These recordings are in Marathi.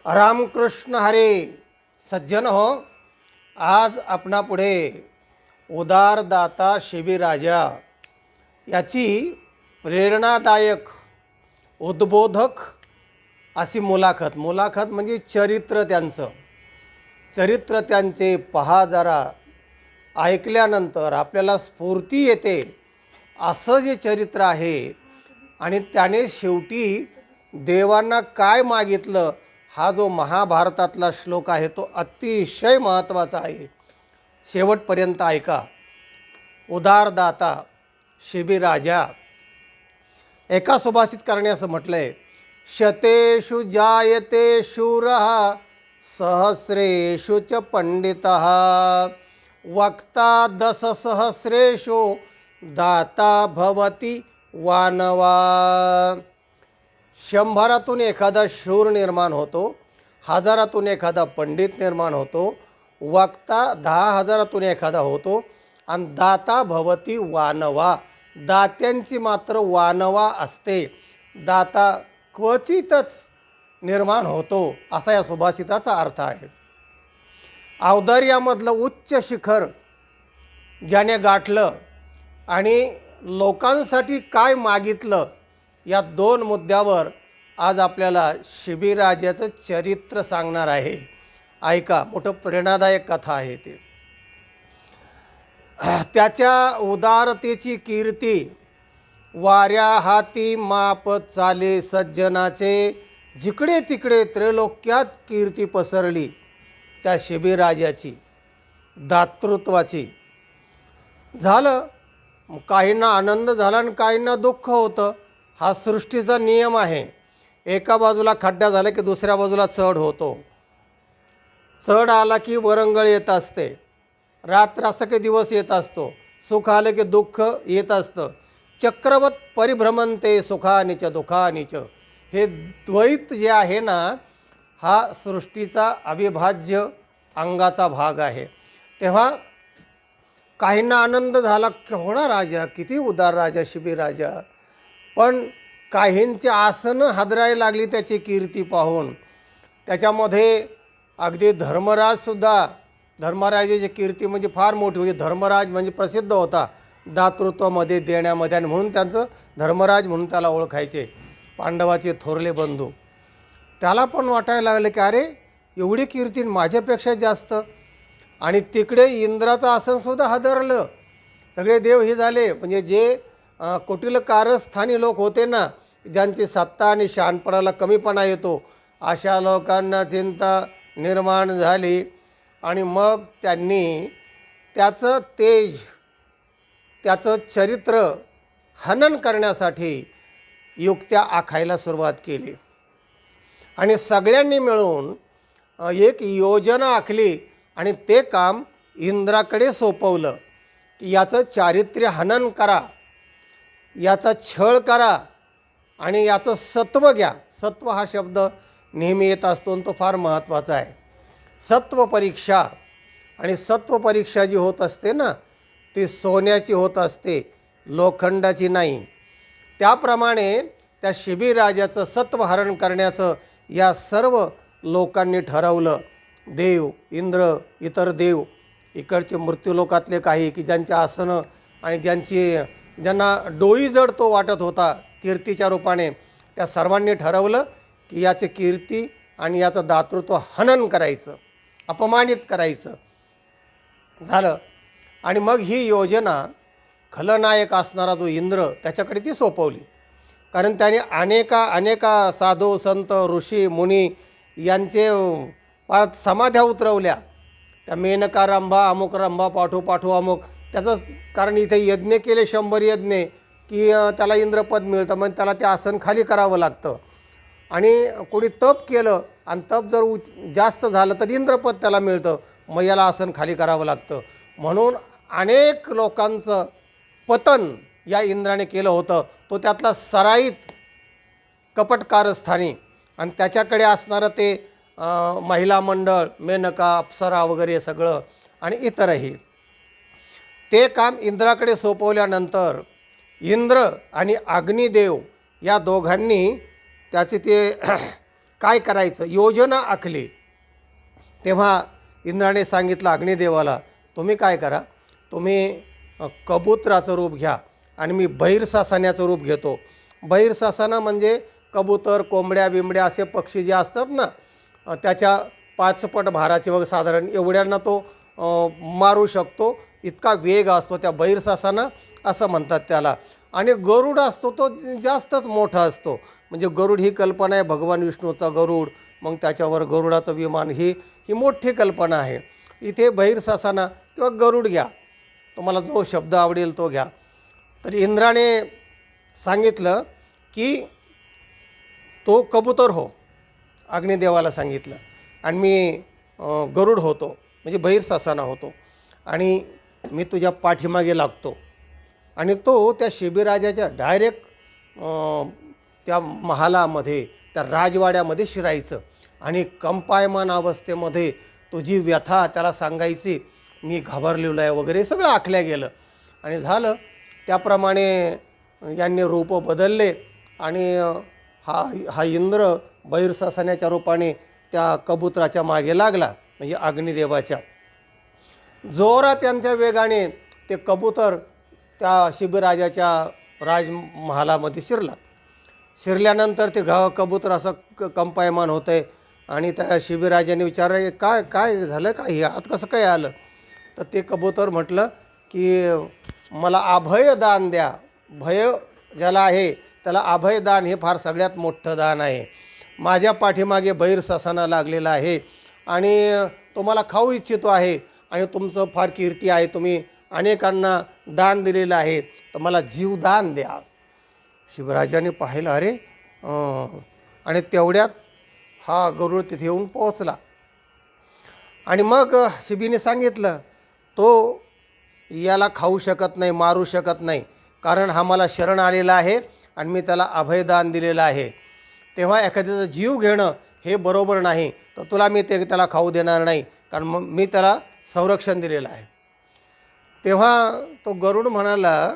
रामकृष्ण हरे. सज्जन हो, आज आपणापुढे उदारदाता शिबिराजा याची प्रेरणादायक उद्बोधक अशी मुलाखत म्हणजे चरित्र त्यांचे पहा जरा. ऐकल्यानंतर आपल्याला स्फूर्ती येते असं जे चरित्र आहे. आणि त्याने शेवटी देवांना काय मागितलं हा जो महाभारतातला श्लोक आहे तो अतिशय महत्त्वाचा आहे. शेवटपर्यंत ऐका. उदारदाता शिबिराजा. एका सुभाषितकाराने असं म्हटलं आहे, शतेषु जायते शूरः सहस्रेषु च पंडितः वक्ता दशसहस्रेषु दाता भवति वानवा. 100तून एखादा शूर निर्माण होतो, 1000तून एखादा पंडित निर्माण होतो, वक्ता 10,000तून एखादा होतो आणि दाता भवती वानवा. दात्यांची मात्र वानवा असते, दाता क्वचितच निर्माण होतो असा या सुभाषिताचा अर्थ आहे. औदार्यामधलं उच्च शिखर ज्याने गाठलं आणि लोकांसाठी काय मागितलं या 2 मुद्द्यावर आज आपल्याला शिबिराजाचं चरित्र सांगणार आहे. ऐका, मोठं प्रेरणादायक कथा आहे ते. त्याच्या उदारतेची कीर्ती वाऱ्या हाती माप चाले सज्जनाचे, जिकडे तिकडे त्रैलोक्यात कीर्ती पसरली त्या शिबिराजाची दातृत्वाची. झालं, काहींना आनंद झाला आणि काहींना दुःख होतं. हा सृष्टीचा नियम आहे. एका बाजूला खड्डा झाला की दुसऱ्या बाजूला चढ होतो. चढ आला की वरंगळ येत असते, रात्र असं की दिवस येत असतो, सुख आलं की दुःख येत असतं. चक्रवत परिभ्रमंते सुखानिच दुःखानिच. हे द्वैत जे आहे ना, हा सृष्टीचा अविभाज्य अंगाचा भाग आहे. तेव्हा काहींना आनंद झाला, केवढा राजा, किती उदार राजा शिबिराजा. पण काहींची आसनं हादरायला लागली त्याची कीर्ती पाहून. त्याच्यामध्ये अगदी धर्मराजाची कीर्ती म्हणजे फार मोठी होती. धर्मराज म्हणजे प्रसिद्ध होता दातृत्वामध्ये, देण्यामध्ये, आणि म्हणून त्यांचं धर्मराज म्हणून त्याला ओळखायचे पांडवाचे थोरले बंधू. त्याला पण वाटायला लागलं की अरे एवढी कीर्ती माझ्यापेक्षा जास्त. आणि तिकडे इंद्राचं आसनसुद्धा हादरलं. सगळे देव हे झाले, म्हणजे जे कुटील कारस्थानी लोक होते ना, ज्यांची सत्ता आणि शहाणपणाला कमीपणा येतो, अशा लोकांना चिंता निर्माण झाली. आणि मग त्यांनी त्याचं तेज, त्याचं चरित्र हनन करण्यासाठी युक्त्या आखायला सुरुवात केली. आणि सगळ्यांनी मिळून एक योजना आखली आणि ते काम इंद्राकडे सोपवलं की याचं चारित्र्य हनन करा, याचा छळ करा आणि याचं सत्व घ्या. सत्व हा शब्द नेहमी येत असतो आणि तो फार महत्त्वाचा आहे. सत्व परीक्षा. आणि सत्व परीक्षा जी होत असते ना, ती सोन्याची होत असते, लोखंडाची नाही. त्याप्रमाणे त्या शिबिराजाचं सत्वहरण करण्याचं या सर्व लोकांनी ठरवलं. देव, इंद्र, इतर देव, इकडचे मृत्यूलोकातले काही की ज्यांच्या आसनं आणि ज्यांना डोई जड तो वाटत होता कीर्तीच्या रूपाने, त्या सर्वांनी ठरवलं की याचे कीर्ती आणि याचं दातृत्व हनन करायचं, अपमानित करायचं. झालं. आणि मग ही योजना खलनायक असणारा जो इंद्र त्याच्याकडे ती सोपवली. कारण त्याने अनेका साधू संत ऋषी मुनी यांचे समाध्या उतरवल्या. त्या मेनका रंभा, अमुक रंभा, पाठो अमुक. त्याचं कारण इथे यज्ञ केले 100 यज्ञ की त्याला इंद्रपद मिळतं. मग त्याला ते आसन खाली करावं लागतं. आणि कोणी तप केलं आणि तप जर जास्त झालं तर इंद्रपद त्याला मिळतं, मग याला आसन खाली करावं लागतं. म्हणून अनेक लोकांचं पतन या इंद्राने केलं होतं. तो त्यातला सराईत कपटकारस्थानी. आणि त्याच्याकडे असणारं ते महिला मंडळ, मेनका, अप्सरा वगैरे सगळं आणि इतरही. ते काम इंद्राकडे सोपवल्यानंतर इंद्र आणि अग्निदेव या दोघांनी त्याचे ते काय करायचं योजना आखली. तेव्हा इंद्राने सांगितलं अग्निदेवाला, तुम्ही काय करा, तुम्ही कबुतराचं रूप घ्या आणि मी बहिर्सासनाचं रूप घेतो. बहिर्सासना म्हणजे कबूतर, कोंबड्या बिंबड्या असे पक्षी जे असतात ना, त्याच्या 5 पट भाराचे वगैरे साधारण एवढ्यांना तो मारू शकतो, इतका वेग असतो त्या बहिर्सासना असं म्हणतात त्याला. आणि गरुड असतो तो जास्तच मोठा असतो. म्हणजे गरुड ही कल्पना आहे भगवान विष्णूचा गरुड, मग त्याच्यावर गरुडाचं विमान, ही मोठी कल्पना आहे. इथे बहिर्सासना किंवा गरुड घ्या, तुम्हाला जो शब्द आवडेल तो घ्या. तर इंद्राने सांगितलं की तो कबूतर हो, अग्निदेवाला सांगितलं, आणि मी गरुड होतो म्हणजे बहिर्सासना होतो, आणि मी तुझ्या पाठीमागे लागतो. आणि तो त्या शिबीराजाच्या डायरेक्ट त्या महालामध्ये, त्या राजवाड्यामध्ये शिरायचं आणि कंपायमान अवस्थेमध्ये तुझी व्यथा त्याला सांगायची, मी घाबरलेलो आहे वगैरे सगळं आखल्या गेलं. आणि झालं त्याप्रमाणे यांनी रूप बदलले आणि हा इंद्र बहिर्सासनाच्या रूपाने त्या कबुतराच्या मागे लागला, म्हणजे अग्निदेवाच्या. जोरात त्यांच्या वेगाने ते कबूतर त्या शिबीराजाच्या राजमहालामध्ये शिरल्यानंतर ते कबूतर असं कंपायमान होतं आहे. आणि त्या शिबीराजाने विचारलं, काय काय झालं, काय हे आत कसं काय आलं? तर ते कबूतर म्हटलं की मला अभयदान द्या. भय ज्याला आहे त्याला अभयदान हे फार सगळ्यात मोठं दान आहे. माझ्या पाठीमागे बहिर्सासना लागलेला आहे आणि तो मला खाऊ इच्छितो आहे आणि तुमचं फार कीर्ती आहे, तुम्ही अनेकांना दान दिलेलं आहे, तर मला जीवदान द्या. शिवराजाने पाहिलं, अरे आणि तेवढ्यात हा गरुड तिथे येऊन पोहोचला. आणि मग शिबीने सांगितलं, तो याला खाऊ शकत नाही, मारू शकत नाही, कारण हा मला शरण आलेला आहे आणि मी त्याला अभयदान दिलेलं आहे. तेव्हा एखाद्याचा जीव घेणं हे बरोबर नाही, तर तुला मी त्याला खाऊ देणार नाही, कारण मग मी त्याला संरक्षण दिलेलं आहे. तेव्हा तो गरुड म्हणाला,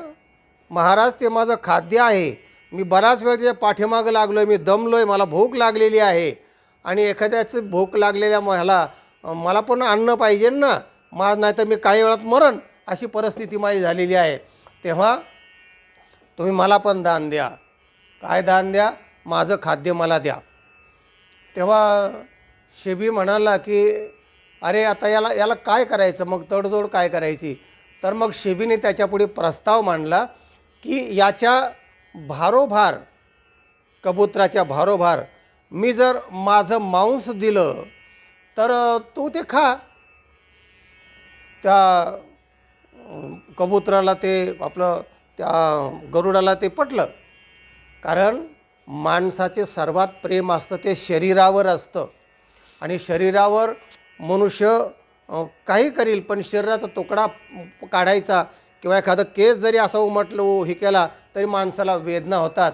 महाराज ते माझं खाद्य आहे, मी बराच वेळ त्याच्या पाठीमागं लागलो आहे, मी दमलो आहे, मला भूक लागलेली आहे, आणि एखाद्याची भूक लागलेल्या मला पण अन्न पाहिजे ना, नाही तर मी काही वेळात मरण, अशी परिस्थिती माझी झालेली आहे. तेव्हा तुम्ही मला पण दान द्या. काय दान द्या? माझं खाद्य मला द्या. तेव्हा शिबी म्हणाला की अरे आता याला काय करायचं, मग तडजोड काय करायची? तर मग शिबीने त्याच्यापुढे प्रस्ताव मांडला की याच्या भारोभार, कबुतराच्या भारोभार मी जर माझं मांस दिलं तर तू ते खा. त्या कबुतराला ते आपलं त्या गरुडाला ते पटलं, कारण माणसाचे सर्वात प्रेम असतं ते शरीरावर असतं, आणि शरीरावर मनुष्य काही करील, पण शरीराचा तुकडा काढायचा किंवा एखादं केस जरी असं उमटलं हे केला तरी माणसाला वेदना होतात.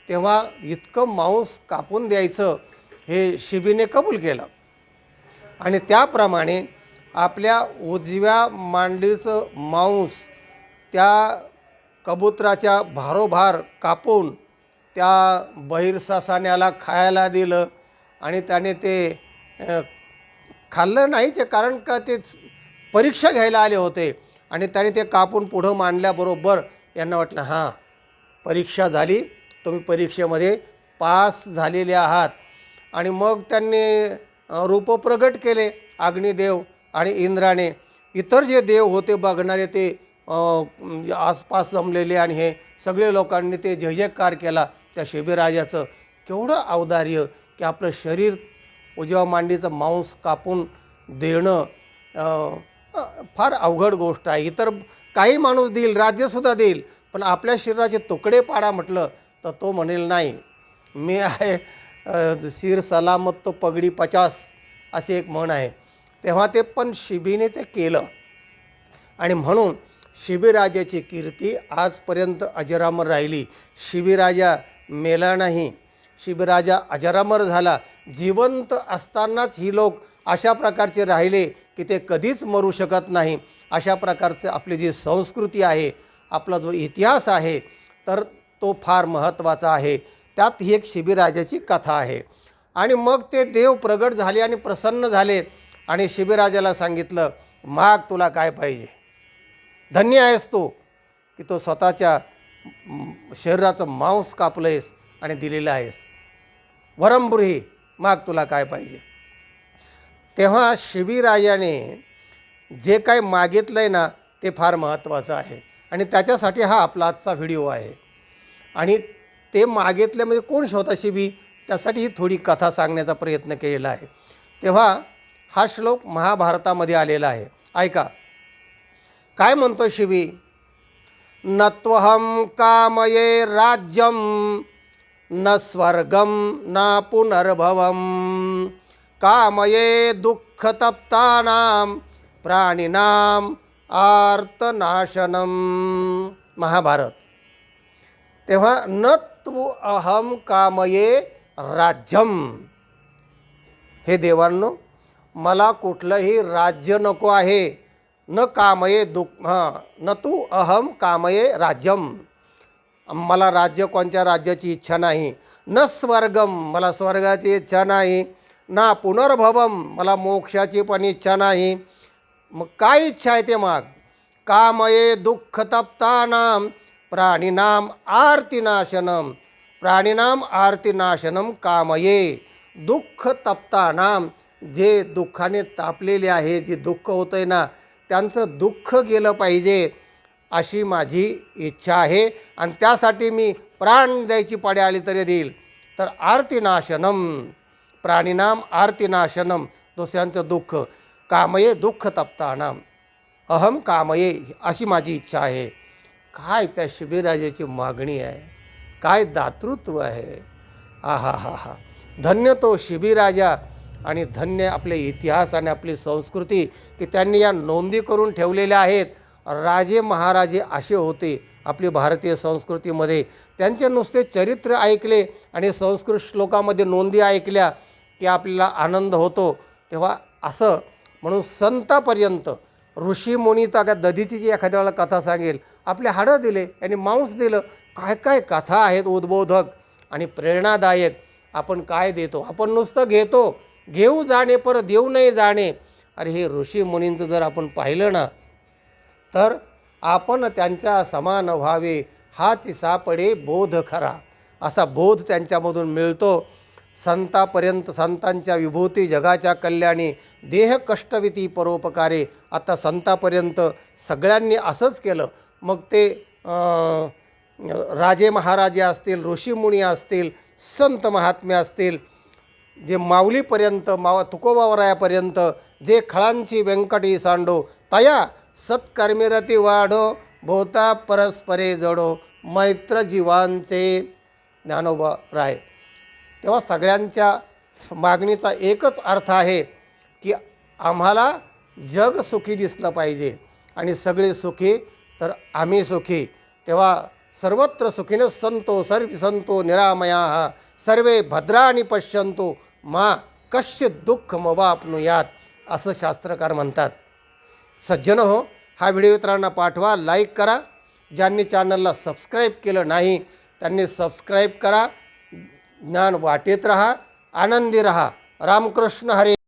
तेव्हा इतकं मांस कापून द्यायचं हे शिबीने कबूल केलं. आणि त्याप्रमाणे आपल्या उजव्या मांडीचं मांस त्या कबुतराच्या भारोभार कापून त्या बहिर्सासन्याला खायला दिलं. आणि त्याने ते खाल्लं नाहीचे, कारण का ते परीक्षा घ्यायला आले होते, आणि त्याने ते कापून पुढं मांडल्याबरोबर यांना वाटलं, हां परीक्षा झाली, तुम्ही परीक्षेमध्ये पास झालेले आहात. आणि मग त्यांनी रूप प्रगट केले, अग्निदेव आणि इंद्राने. इतर जे देव होते बघणारे ते आसपास जमलेले, आणि हे सगळे लोकांनी ते जय जयकार केला त्या शिबीराजाचं. केवढं औदार्य की आपलं शरीर, उजव्या मांडीचं मांस कापून देणं फार अवघड गोष्ट आहे. इतर काही माणूस देईल, राज्यसुद्धा देईल, पण आपल्या शरीराचे तुकडे पाडा म्हटलं तर तो म्हणेल नाही, मी आहे सिर सलामत तो पगडी 50 अशी एक म्हण आहे. तेव्हा ते पण शिबीने ते केलं, आणि म्हणून शिबीराजाची कीर्ती आजपर्यंत अजरामर राहिली. शिबीराजा मेला नाही, शिबीराजा अजरामर झाला. जिवंत असतानाच ही लोक अशा प्रकारचे राहिले की ते कधीच मरू शकत नाही. अशा प्रकारचं आपली जी संस्कृती आहे, आपला जो इतिहास आहे, तर तो फार महत्त्वाचा आहे. त्यात ही एक शिबीराजाची कथा आहे. आणि मग ते देव प्रगट झाले आणि प्रसन्न झाले आणि शिबीराजाला सांगितलं, माग तुला काय पाहिजे. धन्य आहेस तू की तो स्वतःच्या शरीराचं मांस कापलं आहेस आणि दिलेलं आहेस. वरंबुरी, माग तुला काय पाहिजे. तेव्हा शिबीराजाने जे काही मागितलं आहे ना ते फार महत्त्वाचं आहे आणि त्याच्यासाठी हा आपला आजचा व्हिडिओ आहे. आणि ते मागितल्यामध्ये कोण होता शिबी, त्यासाठी ही थोडी कथा सांगण्याचा प्रयत्न केलेला आहे. तेव्हा हा श्लोक महाभारतामध्ये आलेला आहे. ऐका काय म्हणतो शिबी. नत्वहं कामये राज्यं न स्वर्गं न पुनर्भवं कामये दुःखतप्तानां प्राणिनां आर्तनाशनम. महाभारत. तेव्हा न तू अहम कामये राज्यम, हे देवांनो मला कुठलंही राज्य नको आहे. न कामये न तू अहम कामये राज्यम, मला राज्य कोणत्या राज्याची इच्छा नाही. न स्वर्गम, मला स्वर्गाची इच्छा नाही. ना पुनर्भवम, मला मोक्षाची पण इच्छा नाही. मग काय इच्छा आहे ते माग. कामये दुःखतप्तानां प्राणिनाम आर्तिनाशनम, प्राणिनाम आर्तिनाशनम कामये. दुःख तप्तानाम, जे दुःखाने तापलेले आहे, जे दुःख होतं आहे ना त्यांचं दुःख गेलं पाहिजे अशी माझी इच्छा आहे. आणि त्यासाठी मी प्राण द्यायची पाळी आली तरी देईल. तर आर्तिनाशनम, प्राणिनाम आर्तिनाशनम, दुसऱ्यांचं दुःख. कामये दुःख तप्तानाम अहम कामये, अशी माझी इच्छा आहे. काय त्या शिबीराजाची मागणी आहे, काय दातृत्व आहे. आहा हा हा, धन्य तो शिबीराजा आणि धन्य आपले इतिहास आणि आपली संस्कृती की त्यांनी या नोंदी करून ठेवलेल्या आहेत. राजे महाराजे असे होते आपली भारतीय संस्कृतीमध्ये. त्यांचे नुसते चरित्र ऐकले आणि संस्कृत श्लोकामध्ये नोंदी ऐकल्या की आपल्याला आनंद होतो. तेव्हा असं म्हणून संतापर्यंत ऋषीमुनी तर दधीची जी एखाद्या वेळेला कथा सांगेल, आपले हाडं दिले यांनी मांस दिलं. काय काय कथा आहेत उद्बोधक आणि प्रेरणादायक. आपण काय देतो, आपण नुसतं घेतो. घेऊ जाणे पर देऊ नाही जाणे. अरे हे ऋषीमुनींचं जर आपण पाहिलं ना तर आपण त्यांच्या समान व्हावे हाच सापडे बोध खरा, असा बोध त्यांच्यामधून मिळतो. संतापर्यंत संतांच्या विभूती जगाच्या कल्याणी देह कष्टविती परोपकारे. आता संतापर्यंत सगळ्यांनी असंच केलं. मग ते राजे महाराजे असतील, ऋषीमुनी असतील, संत महात्मे असतील, जे माऊलीपर्यंत तुकोबावरायापर्यंत, जे खळांची व्यंकटी सांडो तया सत्कर्मीरती वाढो भोता परस्परे जडो मैत्र जीवांचे. ज्ञानोबा राय. तेव्हा सगळ्यांच्या मागणीचा एकच अर्थ आहे की आम्हाला जग सुखी दिसलं पाहिजे आणि सगळे सुखी तर आम्ही सुखी. तेव्हा सर्वत्र सुखिनः सन्तो सर्वे सन्तो निरामयाः सर्वे भद्राणि पश्यन्तु मा कश्चित् दुःखमवाप्नुयात्, असं शास्त्रकार म्हणतात. सज्जन हो, हा व्हिडिओ इतरांना पाठवा, लाईक करा. ज्यांनी चॅनलला सबस्क्राईब केलं नाही त्यांनी सबस्क्राईब करा. ज्ञान वाटेत रहा, आनंदी रहा. रामकृष्ण हरी.